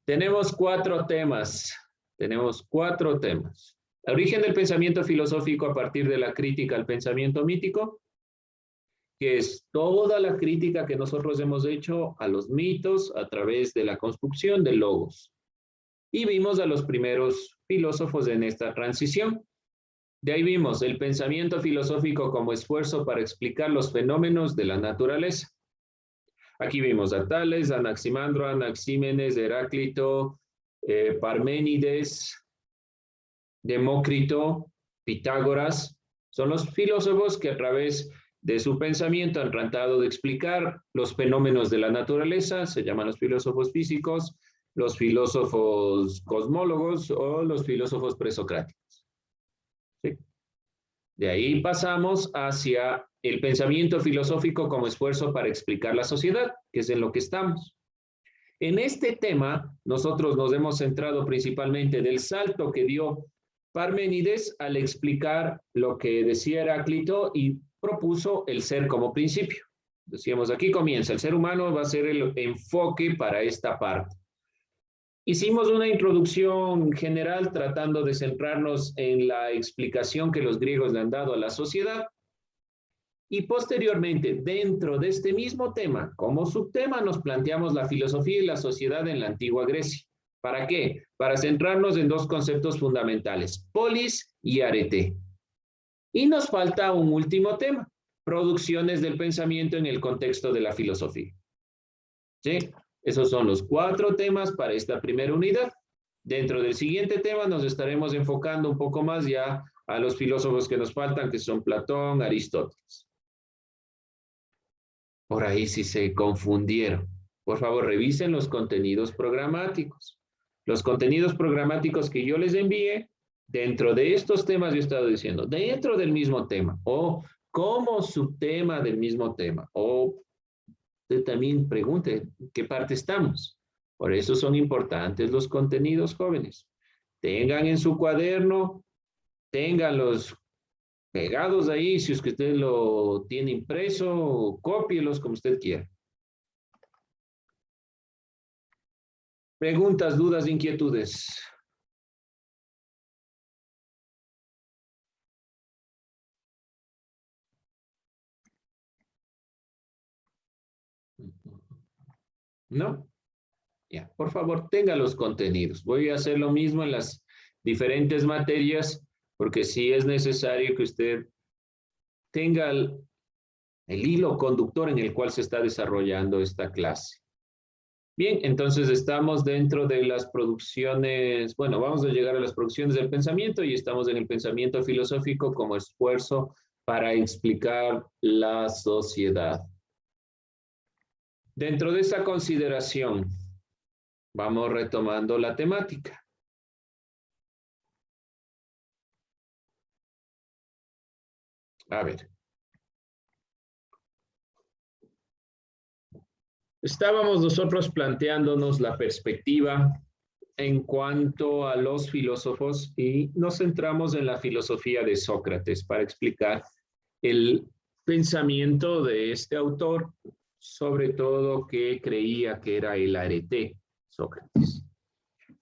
Tenemos cuatro temas. El origen del pensamiento filosófico a partir de la crítica al pensamiento mítico, que es toda la crítica que nosotros hemos hecho a los mitos a través de la construcción de logos. Y vimos a los primeros filósofos en esta transición. De ahí vimos el pensamiento filosófico como esfuerzo para explicar los fenómenos de la naturaleza. Aquí vimos a Tales, Anaximandro, Anaxímenes, Heráclito, Parménides, Demócrito, Pitágoras. Son los filósofos que a través de su pensamiento han tratado de explicar los fenómenos de la naturaleza. Se llaman los filósofos físicos, los filósofos cosmólogos o los filósofos presocráticos. ¿Sí? De ahí pasamos hacia el pensamiento filosófico como esfuerzo para explicar la sociedad, que es en lo que estamos. En este tema, nosotros nos hemos centrado principalmente del salto que dio Parménides al explicar lo que decía Heráclito y propuso el ser como principio. Decíamos, aquí comienza, el ser humano va a ser el enfoque para esta parte. Hicimos una introducción general tratando de centrarnos en la explicación que los griegos le han dado a la sociedad. Y posteriormente, dentro de este mismo tema, como subtema, nos planteamos la filosofía y la sociedad en la antigua Grecia. ¿Para qué? Para centrarnos en dos conceptos fundamentales, polis y arete. Y nos falta un último tema, producciones del pensamiento en el contexto de la filosofía. ¿Sí? Esos son los cuatro temas para esta primera unidad. Dentro del siguiente tema nos estaremos enfocando un poco más ya a los filósofos que nos faltan, que son Platón, Aristóteles. Por ahí sí se confundieron. Por favor, revisen los contenidos programáticos. Los contenidos programáticos que yo les envié, dentro de estos temas yo he estado diciendo, dentro del mismo tema, o como subtema del mismo tema, o usted también pregunte qué parte estamos. Por eso son importantes los contenidos, jóvenes. Tengan en su cuaderno, ténganlos pegados ahí, si es que usted lo tiene impreso, cópielos como usted quiera. Preguntas, dudas, inquietudes. ¿No? Ya, por favor, tenga los contenidos. Voy a hacer lo mismo en las diferentes materias, porque sí es necesario que usted tenga el hilo conductor en el cual se está desarrollando esta clase. Bien, entonces estamos dentro de las producciones, bueno, vamos a llegar a las producciones del pensamiento y estamos en el pensamiento filosófico como esfuerzo para explicar la sociedad. Dentro de esta consideración, vamos retomando la temática. A ver. Estábamos nosotros planteándonos la perspectiva en cuanto a los filósofos y nos centramos en la filosofía de Sócrates para explicar el pensamiento de este autor, sobre todo que creía que era el arete, Sócrates.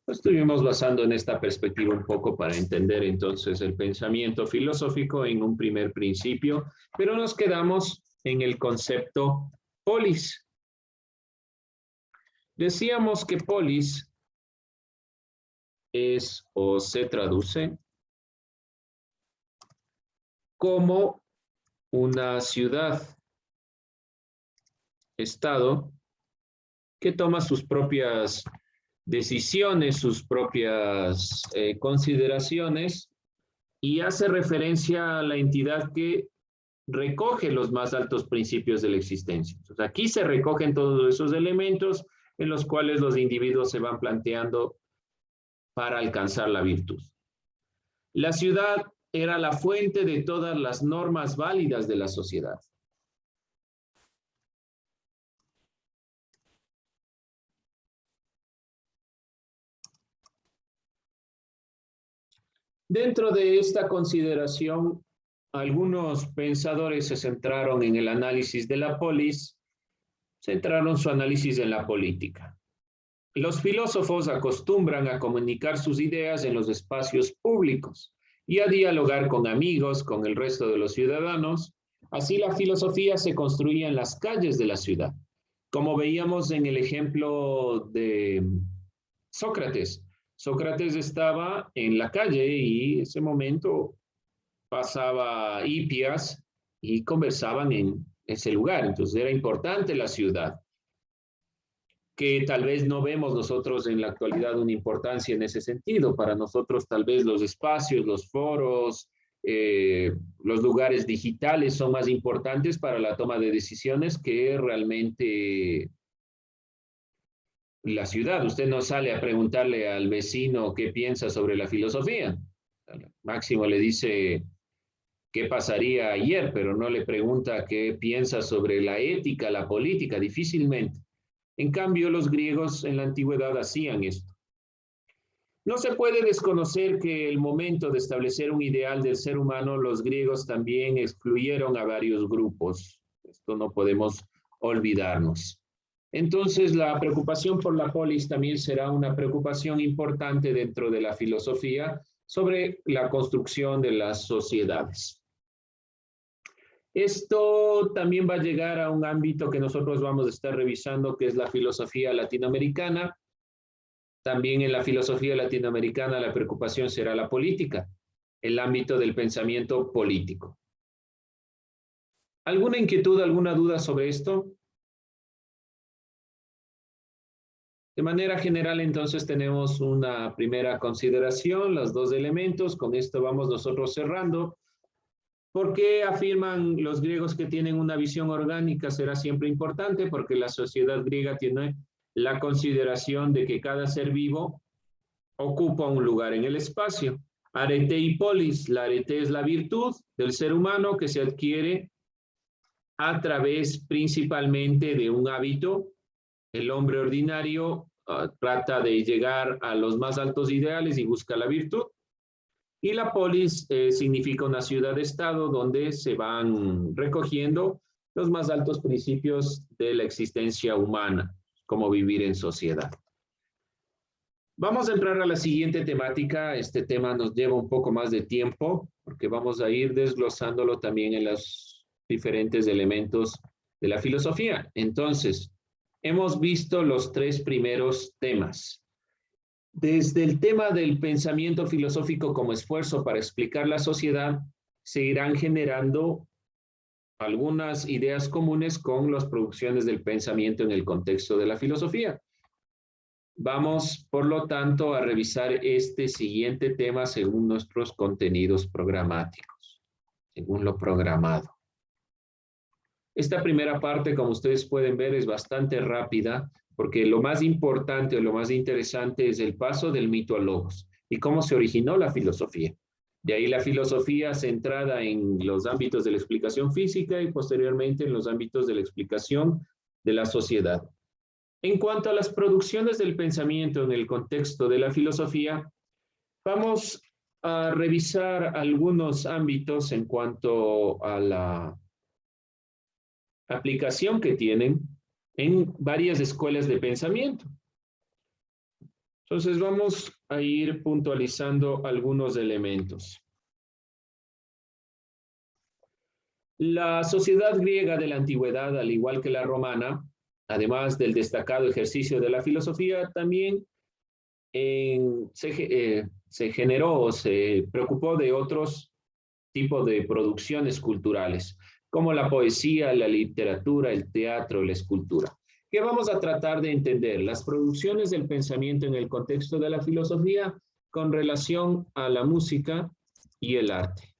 Nos estuvimos basando en esta perspectiva un poco para entender entonces el pensamiento filosófico en un primer principio, pero nos quedamos en el concepto polis. Decíamos que polis es o se traduce como una ciudad, estado, que toma sus propias decisiones, sus propias consideraciones y hace referencia a la entidad que recoge los más altos principios de la existencia. Entonces, aquí se recogen todos esos elementos en los cuales los individuos se van planteando para alcanzar la virtud. La ciudad era la fuente de todas las normas válidas de la sociedad. Dentro de esta consideración, algunos pensadores se centraron en el análisis de la polis, centraron su análisis en la política. Los filósofos acostumbran a comunicar sus ideas en los espacios públicos y a dialogar con amigos, con el resto de los ciudadanos. Así la filosofía se construía en las calles de la ciudad, como veíamos en el ejemplo de Sócrates. Sócrates estaba en la calle y en ese momento pasaba Hipias y conversaban en ese lugar. Entonces era importante la ciudad, que tal vez no vemos nosotros en la actualidad una importancia en ese sentido. Para nosotros tal vez los espacios, los foros, los lugares digitales son más importantes para la toma de decisiones que realmente la ciudad. Usted no sale a preguntarle al vecino qué piensa sobre la filosofía. Máximo le dice qué pasaría ayer, pero no le pregunta qué piensa sobre la ética, la política, difícilmente. En cambio, los griegos en la antigüedad hacían esto. No se puede desconocer que el momento de establecer un ideal del ser humano, los griegos también excluyeron a varios grupos. Esto no podemos olvidarnos. Entonces, la preocupación por la polis también será una preocupación importante dentro de la filosofía sobre la construcción de las sociedades. Esto también va a llegar a un ámbito que nosotros vamos a estar revisando, que es la filosofía latinoamericana. También en la filosofía latinoamericana la preocupación será la política, el ámbito del pensamiento político. ¿Alguna inquietud, alguna duda sobre esto? De manera general, entonces, tenemos una primera consideración, los dos elementos. Con esto vamos nosotros cerrando. ¿Por qué afirman los griegos que tienen una visión orgánica? Será siempre importante porque la sociedad griega tiene la consideración de que cada ser vivo ocupa un lugar en el espacio. Arete y polis. La arete es la virtud del ser humano que se adquiere a través principalmente de un hábito. El hombre ordinario trata de llegar a los más altos ideales y busca la virtud. Y la polis significa una ciudad-estado donde se van recogiendo los más altos principios de la existencia humana, como vivir en sociedad. Vamos a entrar a la siguiente temática. Este tema nos lleva un poco más de tiempo porque vamos a ir desglosándolo también en los diferentes elementos de la filosofía. Entonces, hemos visto los tres primeros temas. Desde el tema del pensamiento filosófico como esfuerzo para explicar la sociedad, se irán generando algunas ideas comunes con las producciones del pensamiento en el contexto de la filosofía. Vamos, por lo tanto, a revisar este siguiente tema según nuestros contenidos programáticos, según lo programado. Esta primera parte, como ustedes pueden ver, es bastante rápida, porque lo más importante o lo más interesante es el paso del mito al logos y cómo se originó la filosofía. De ahí la filosofía centrada en los ámbitos de la explicación física y posteriormente en los ámbitos de la explicación de la sociedad. En cuanto a las producciones del pensamiento en el contexto de la filosofía, vamos a revisar algunos ámbitos en cuanto a la aplicación que tienen en varias escuelas de pensamiento. Entonces vamos a ir puntualizando algunos elementos. La sociedad griega de la antigüedad, al igual que la romana, además del destacado ejercicio de la filosofía, también se generó o se preocupó de otros tipos de producciones culturales, como la poesía, la literatura, el teatro, la escultura. ¿Qué vamos a tratar de entender? Las producciones del pensamiento en el contexto de la filosofía con relación a la música y el arte.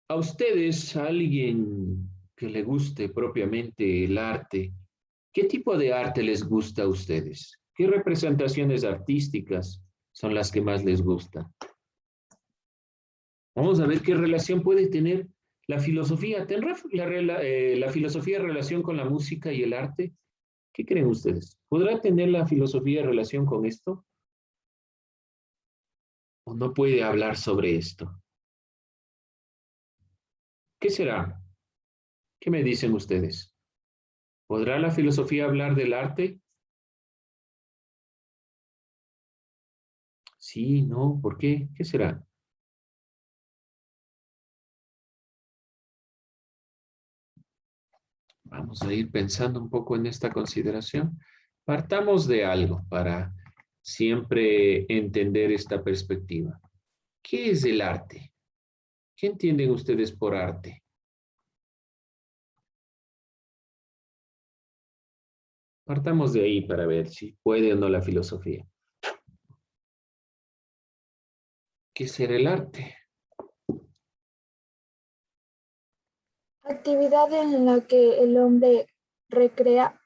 A ustedes, a alguien que le guste propiamente el arte, ¿qué tipo de arte les gusta a ustedes? ¿Qué representaciones artísticas son las que más les gustan? Vamos a ver qué relación puede tener la filosofía. ¿Tendrá la filosofía relación con la música y el arte? ¿Qué creen ustedes? ¿Podrá tener la filosofía relación con esto? ¿O no puede hablar sobre esto? ¿Qué será? ¿Qué me dicen ustedes? ¿Podrá la filosofía hablar del arte? Sí, no, ¿por qué? ¿Qué será? Vamos a ir pensando un poco en esta consideración. Partamos de algo para siempre entender esta perspectiva. ¿Qué es el arte? ¿Qué entienden ustedes por arte? Partamos de ahí para ver si puede o no la filosofía. ¿Qué será el arte? Actividad en la que el hombre recrea,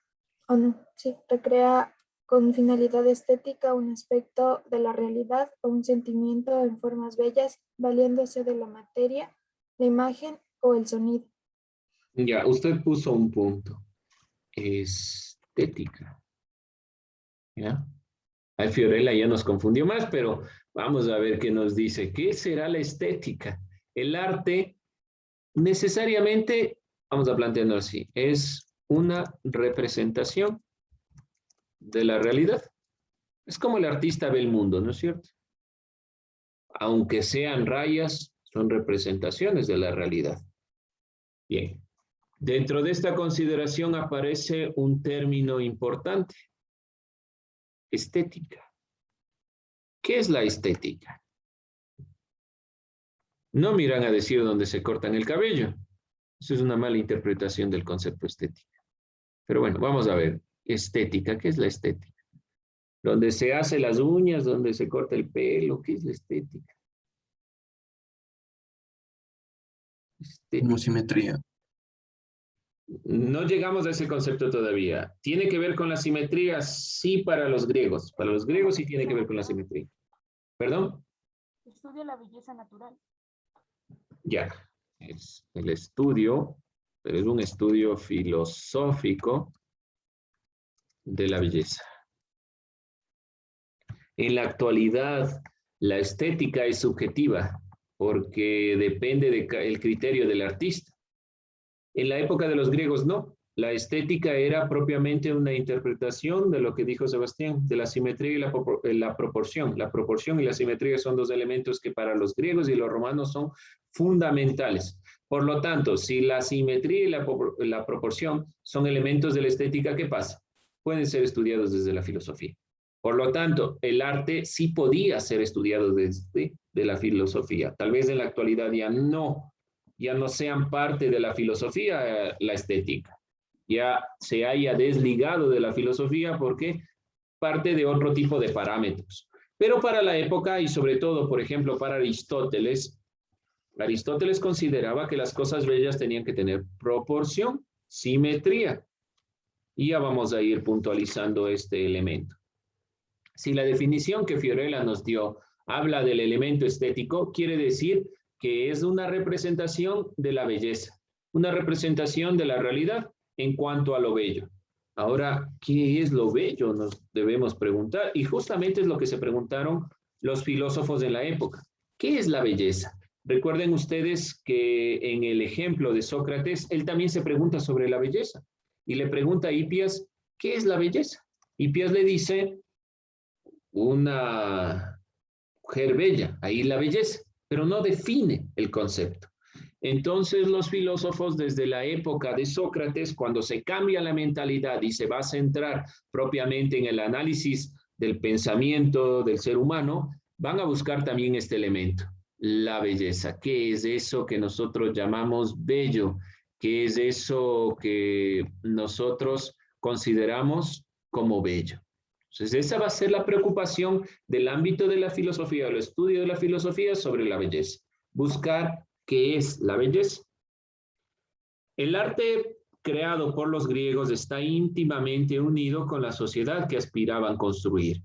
o no, sí, recrea con finalidad estética un aspecto de la realidad o un sentimiento en formas bellas, valiéndose de la materia, la imagen o el sonido. Ya, usted puso un punto. Estética. ¿Ya? Ay, Fiorella ya nos confundió más, pero vamos a ver qué nos dice. ¿Qué será la estética? El arte necesariamente, vamos a plantearlo así, es una representación de la realidad. Es como el artista ve el mundo, ¿no es cierto? Aunque sean rayas, son representaciones de la realidad. Bien, dentro de esta consideración aparece un término importante, estética. ¿Qué es la estética? No miran a decir dónde se cortan el cabello. Eso es una mala interpretación del concepto estética. Pero bueno, vamos a ver. Estética, ¿qué es la estética? Donde se hace las uñas, donde se corta el pelo, ¿qué es la estética? Como Estética. simetría. No llegamos a ese concepto todavía. ¿Tiene que ver con la simetría? Sí, para los griegos. Para los griegos sí tiene que ver con la simetría. ¿Perdón? Estudia la belleza natural. Ya. Es el estudio, pero es un estudio filosófico de la belleza. En la actualidad, la estética es subjetiva porque depende del criterio del artista. En la época de los griegos, no. La estética era propiamente una interpretación de lo que dijo Sebastián, de la simetría y la proporción. La proporción y la simetría son dos elementos que para los griegos y los romanos son fundamentales. Por lo tanto, si la simetría y la proporción son elementos de la estética, ¿qué pasa? Pueden ser estudiados desde la filosofía. Por lo tanto, el arte sí podía ser estudiado desde la filosofía. Tal vez en la actualidad ya no sean parte de la filosofía, la estética. Ya se haya desligado de la filosofía porque parte de otro tipo de parámetros. Pero para la época y sobre todo, por ejemplo, para Aristóteles consideraba que las cosas bellas tenían que tener proporción, simetría. Y ya vamos a ir puntualizando este elemento. Si la definición que Fiorella nos dio habla del elemento estético, quiere decir que es una representación de la belleza, una representación de la realidad en cuanto a lo bello. Ahora, ¿qué es lo bello? Nos debemos preguntar, y justamente es lo que se preguntaron los filósofos de la época. ¿Qué es la belleza? Recuerden ustedes que en el ejemplo de Sócrates, él también se pregunta sobre la belleza, y le pregunta a Hipias, ¿qué es la belleza? Hipias le dice, una mujer bella, ahí la belleza, pero no define el concepto. Entonces los filósofos desde la época de Sócrates, cuando se cambia la mentalidad y se va a centrar propiamente en el análisis del pensamiento del ser humano, van a buscar también este elemento, la belleza. ¿Qué es eso que nosotros llamamos bello? ¿Qué es eso que nosotros consideramos como bello? Entonces, esa va a ser la preocupación del ámbito de la filosofía, el estudio de la filosofía sobre la belleza. Buscar qué es la belleza. El arte creado por los griegos está íntimamente unido con la sociedad que aspiraban a construir.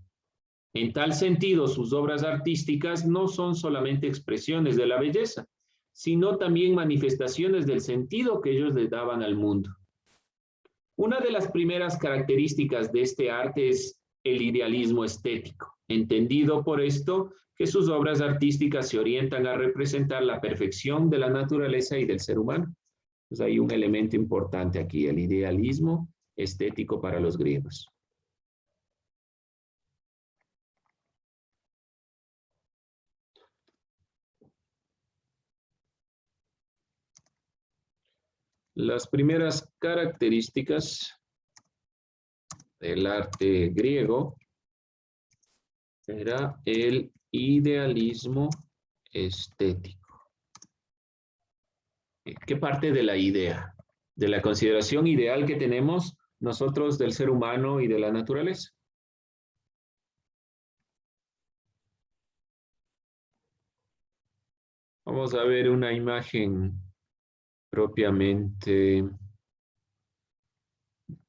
En tal sentido, sus obras artísticas no son solamente expresiones de la belleza, sino también manifestaciones del sentido que ellos le daban al mundo. Una de las primeras características de este arte es el idealismo estético, entendido por esto que sus obras artísticas se orientan a representar la perfección de la naturaleza y del ser humano. Pues hay un elemento importante aquí, el idealismo estético para los griegos. Las primeras características del arte griego era el idealismo estético. ¿Qué parte de la idea? De la consideración ideal que tenemos nosotros del ser humano y de la naturaleza. Vamos a ver una imagen propiamente.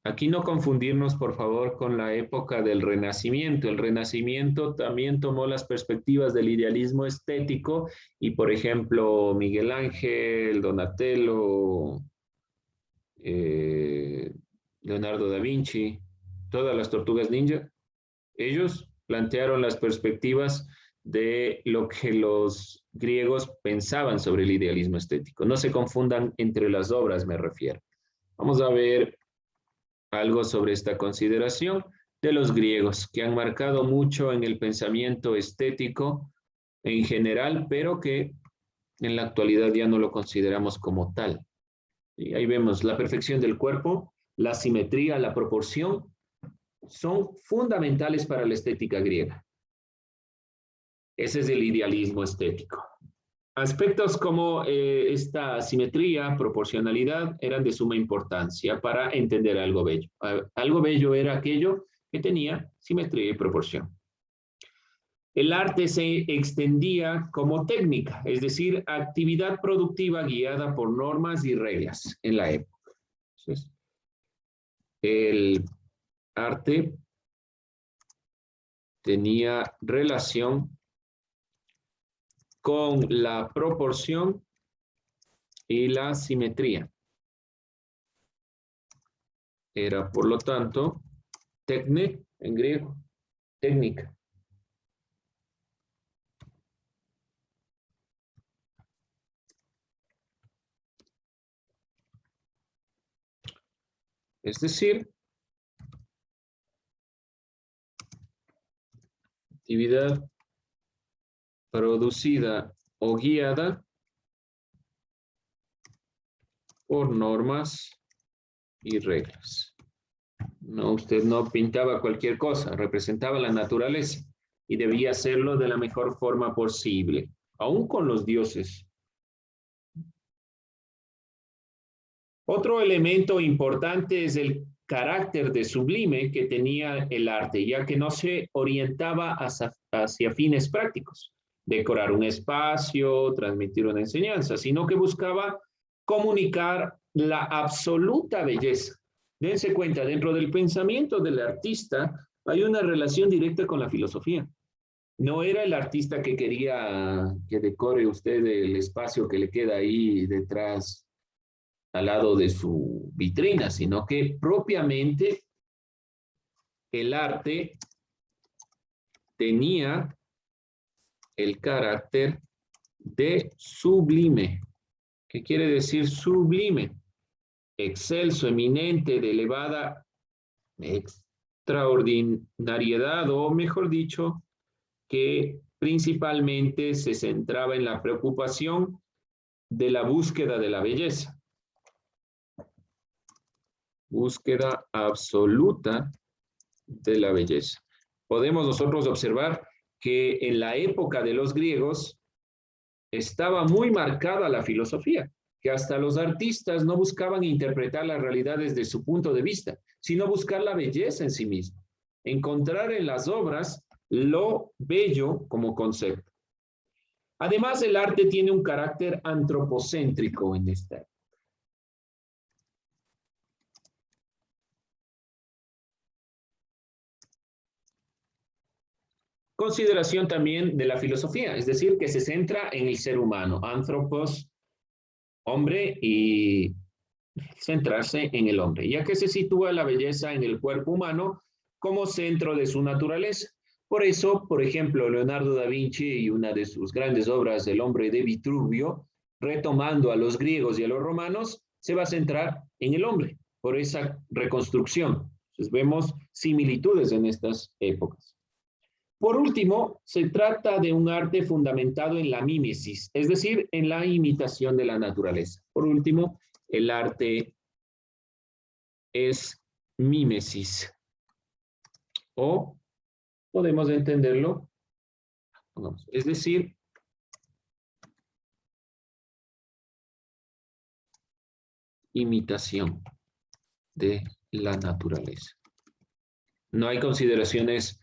Aquí no confundirnos, por favor, con la época del Renacimiento. El Renacimiento también tomó las perspectivas del idealismo estético y, por ejemplo, Miguel Ángel, Donatello, Leonardo da Vinci, todas las tortugas ninja, ellos plantearon las perspectivas de lo que los griegos pensaban sobre el idealismo estético. No se confundan entre las obras, me refiero. Vamos a ver algo sobre esta consideración de los griegos, que han marcado mucho en el pensamiento estético en general, pero que en la actualidad ya no lo consideramos como tal. Y ahí vemos la perfección del cuerpo, la simetría, la proporción, son fundamentales para la estética griega. Ese es el idealismo estético. Aspectos como esta simetría, proporcionalidad, eran de suma importancia para entender algo bello. Algo bello era aquello que tenía simetría y proporción. El arte se extendía como técnica, es decir, actividad productiva guiada por normas y reglas en la época. Entonces, el arte tenía relación con la proporción y la simetría. Era, por lo tanto, tecne en griego, técnica. Es decir, actividad producida o guiada por normas y reglas. No, usted no pintaba cualquier cosa, representaba la naturaleza y debía hacerlo de la mejor forma posible, aún con los dioses. Otro elemento importante es el carácter de sublime que tenía el arte, ya que no se orientaba hacia fines prácticos, decorar un espacio, transmitir una enseñanza, sino que buscaba comunicar la absoluta belleza. Dense cuenta, dentro del pensamiento del artista hay una relación directa con la filosofía. No era el artista que quería que decore usted el espacio que le queda ahí detrás al lado de su vitrina, sino que propiamente el arte tenía el carácter de sublime. ¿Qué quiere decir sublime? Excelso, eminente, de elevada extraordinariedad, o mejor dicho, que principalmente se centraba en la preocupación de la búsqueda de la belleza. Búsqueda absoluta de la belleza. Podemos nosotros observar que en la época de los griegos estaba muy marcada la filosofía, que hasta los artistas no buscaban interpretar la realidad desde su punto de vista, sino buscar la belleza en sí mismo, encontrar en las obras lo bello como concepto. Además, el arte tiene un carácter antropocéntrico en esta época. Consideración también de la filosofía, es decir, que se centra en el ser humano, anthropos, hombre, y centrarse en el hombre. Ya que se sitúa la belleza en el cuerpo humano, como centro de su naturaleza. Por eso, por ejemplo, Leonardo da Vinci y una de sus grandes obras, El hombre de Vitruvio, retomando a los griegos y a los romanos, se va a centrar en el hombre, por esa reconstrucción. Entonces vemos similitudes en estas épocas. Por último, se trata de un arte fundamentado en la mímesis, es decir, en la imitación de la naturaleza. Por último, el arte es mímesis, o podemos entenderlo, es decir, imitación de la naturaleza. No hay consideraciones,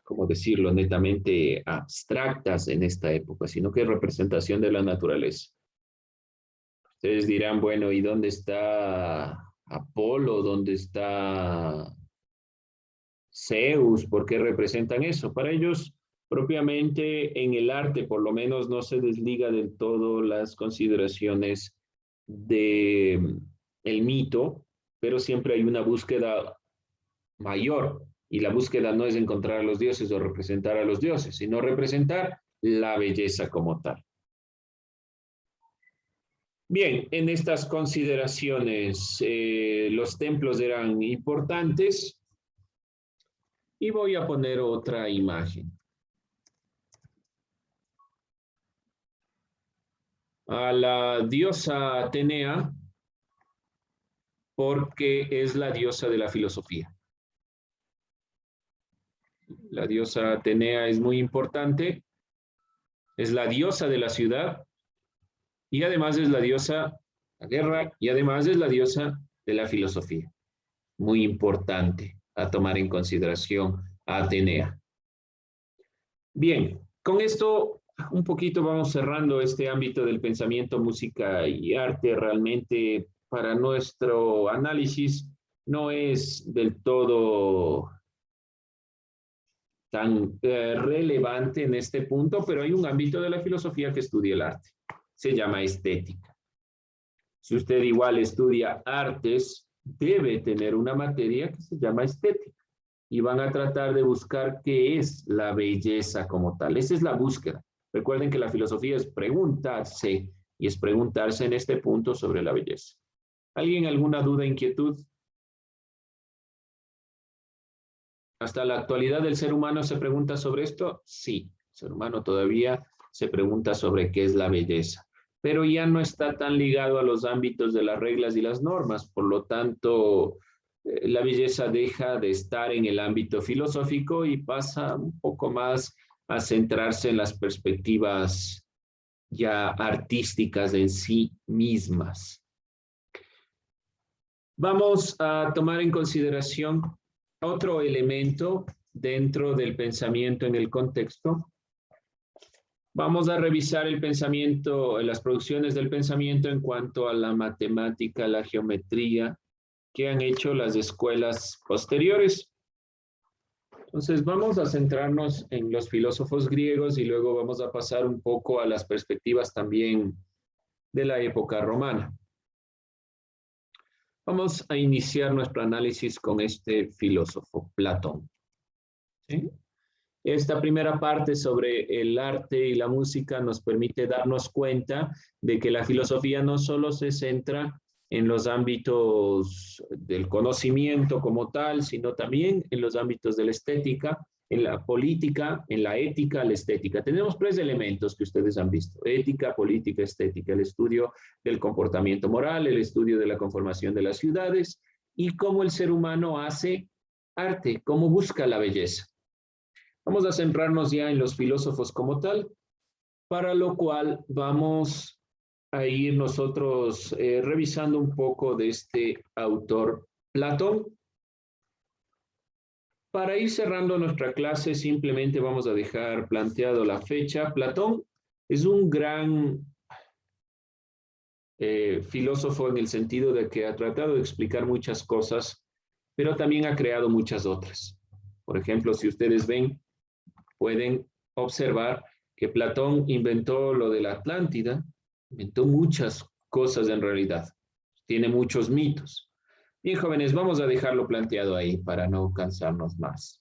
¿cómo decirlo?, netamente abstractas en esta época, sino que es representación de la naturaleza. Ustedes dirán, bueno, ¿y dónde está Apolo? ¿Dónde está Zeus? ¿Por qué representan eso? Para ellos, propiamente en el arte, por lo menos, no se desliga del todo las consideraciones de el mito, pero siempre hay una búsqueda mayor, y la búsqueda no es encontrar a los dioses o representar a los dioses, sino representar la belleza como tal. Bien, en estas consideraciones los templos eran importantes y voy a poner otra imagen. A la diosa Atenea, porque es la diosa de la filosofía. La diosa Atenea es muy importante, es la diosa de la ciudad y además es la diosa de la guerra y además es la diosa de la filosofía. Muy importante a tomar en consideración a Atenea. Bien, con esto un poquito vamos cerrando este ámbito del pensamiento, música y arte. Realmente para nuestro análisis no es del todo tan relevante en este punto, pero hay un ámbito de la filosofía que estudia el arte. Se llama estética. Si usted igual estudia artes, debe tener una materia que se llama estética. Y van a tratar de buscar qué es la belleza como tal. Esa es la búsqueda. Recuerden que la filosofía es preguntarse, y es preguntarse en este punto sobre la belleza. ¿Alguien alguna duda, inquietud? ¿Hasta la actualidad el ser humano se pregunta sobre esto? Sí, el ser humano todavía se pregunta sobre qué es la belleza, pero ya no está tan ligado a los ámbitos de las reglas y las normas, por lo tanto, la belleza deja de estar en el ámbito filosófico y pasa un poco más a centrarse en las perspectivas ya artísticas en sí mismas. Vamos a tomar en consideración otro elemento dentro del pensamiento en el contexto. Vamos a revisar el pensamiento, las producciones del pensamiento en cuanto a la matemática, la geometría, que han hecho las escuelas posteriores. Entonces vamos a centrarnos en los filósofos griegos y luego vamos a pasar un poco a las perspectivas también de la época romana. Vamos a iniciar nuestro análisis con este filósofo, Platón. ¿Sí? Esta primera parte sobre el arte y la música nos permite darnos cuenta de que la filosofía no solo se centra en los ámbitos del conocimiento como tal, sino también en los ámbitos de la estética, en la política, en la ética, la estética. Tenemos tres elementos que ustedes han visto: ética, política, estética, el estudio del comportamiento moral, el estudio de la conformación de las ciudades y cómo el ser humano hace arte, cómo busca la belleza. Vamos a centrarnos ya en los filósofos como tal, para lo cual vamos a ir nosotros revisando un poco de este autor, Platón. Para ir cerrando nuestra clase, simplemente vamos a dejar planteado la fecha. Platón es un gran filósofo en el sentido de que ha tratado de explicar muchas cosas, pero también ha creado muchas otras. Por ejemplo, si ustedes ven, pueden observar que Platón inventó lo de la Atlántida, inventó muchas cosas en realidad, tiene muchos mitos. Bien, jóvenes, vamos a dejarlo planteado ahí para no cansarnos más.